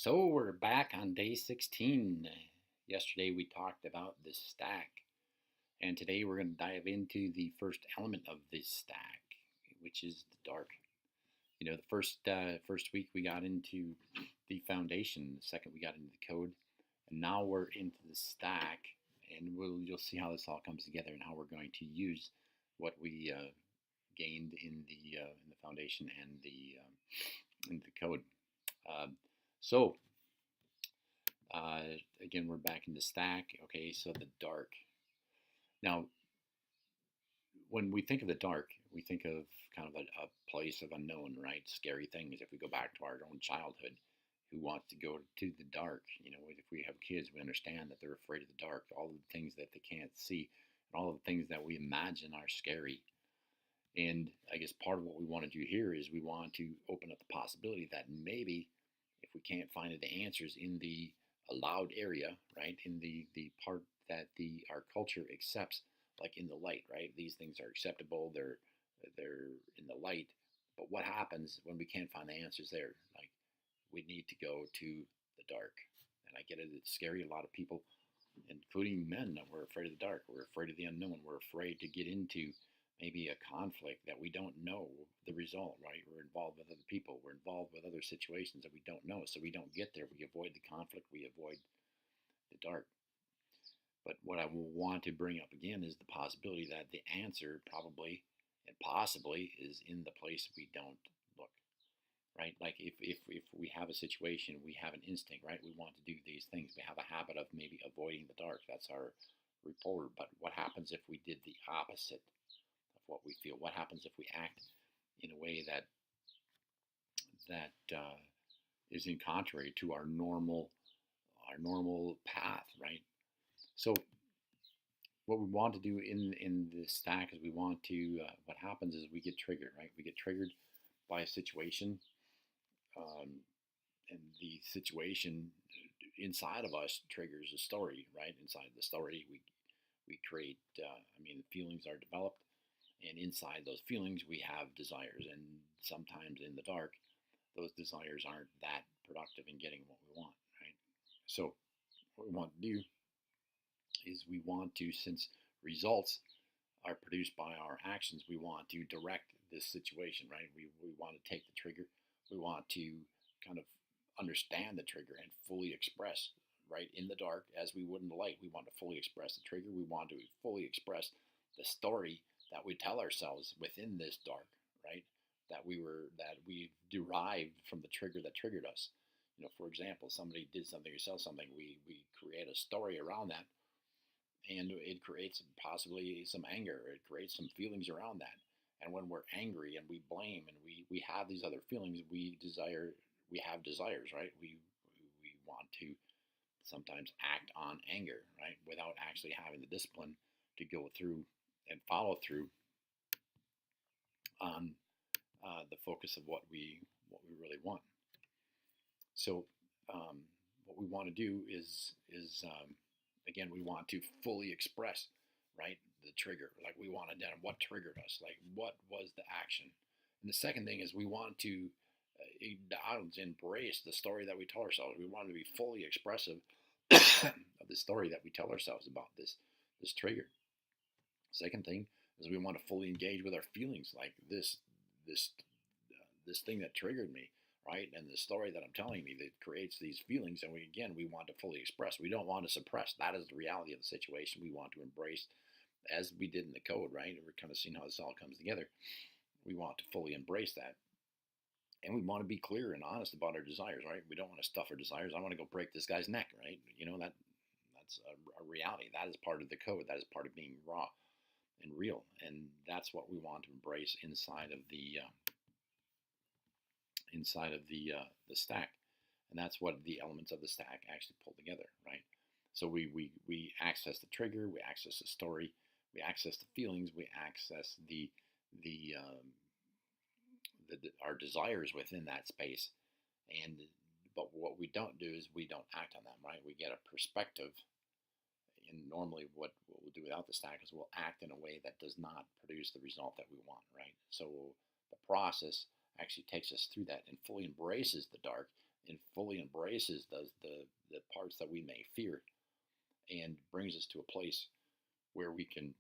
So we're back on day 16. Yesterday we talked about the stack, and today we're going to dive into the first element of this stack, which is the dark. The first week we got into the foundation, the second we got into the code, and now we're into the stack, and you'll see how this all comes together and how we're going to use what we gained in the foundation and in the code. Um, so again, we're back in the stack. Okay, so the dark. Now, when we think of the dark, we think of kind of a place of unknown, right? Scary things. If we go back to our own childhood, who wants to go to the dark? If we have kids, we understand that they're afraid of the dark. All of the things that they can't see, and all of the things that we imagine are scary. And I guess part of what we want to do here is we want to open up the possibility that maybe if we can't find the answers in the allowed area, right, in the part that our culture accepts, like in the light, right? These things are acceptable. They're in the light. But what happens when we can't find the answers there? Like we need to go to the dark. And I get it. It's scary. A lot of people, including men, we're afraid of the dark. We're afraid of the unknown. We're afraid to get into maybe a conflict that we don't know the result, right? We're involved with other people. We're involved with other situations that we don't know. So we don't get there. We avoid the conflict. We avoid the dark. But what I will want to bring up again is the possibility that the answer probably and possibly is in the place we don't look, right? Like if we have a situation, we have an instinct, right? We want to do these things. We have a habit of maybe avoiding the dark. That's our rapport. But what happens if we did the opposite of what we feel? What happens if we act in a way that is in contrary to our normal path, right? So what we want to do in the stack is we want to what happens is we get triggered, right? We get triggered by a situation, um, and the situation inside of us triggers a story, right? Inside the story we create, feelings are developed, and inside those feelings we have desires, and sometimes in the dark those desires aren't that productive in getting what we want, right? So what we want to do is we want to, since results are produced by our actions, we want to direct this situation, right? We want to take the trigger. We want to kind of understand the trigger and fully express, right, in the dark as we would in the light. We want to fully express the trigger. We want to fully express the story that we tell ourselves within this dark, right? That we derived from the trigger that triggered us. For example, somebody did something or said something. We create a story around that, and it creates possibly some anger. It creates some feelings around that. And when we're angry and we blame and we have these other feelings, we have desires, right? We want to sometimes act on anger, right? Without actually having the discipline to go through and follow through on the focus of what we really want. So what we want to do is again, we want to fully express, right, the trigger. Like we want to identify what triggered us, like what was the action. And the second thing is we want to embrace the story that we tell ourselves. We want to be fully expressive of the story that we tell ourselves about this trigger. Second thing is we want to fully engage with our feelings, like this this thing that triggered me, right? And the story that I'm telling me that creates these feelings, and we want to fully express. We don't want to suppress. That is the reality of the situation. We want to embrace, as we did in the code, right? And we're kind of seeing how this all comes together. We want to fully embrace that, and we want to be clear and honest about our desires, right? We don't want to stuff our desires. I want to go break this guy's neck, right? That's a reality. That is part of the code. That is part of being raw and real, and that's what we want to embrace inside of the stack, and that's what the elements of the stack actually pull together, right? So we access the trigger, we access the story, we access the feelings, we access the, our desires within that space, and but what we don't do is we don't act on them, right? We get a perspective, and normally what we'll do without the stack is we'll act in a way that does not produce the result that we want, right? So the process actually takes us through that and fully embraces the dark, and fully embraces the parts that we may fear, and brings us to a place where we can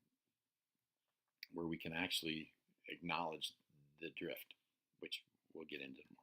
actually acknowledge the drift, which we'll get into tomorrow.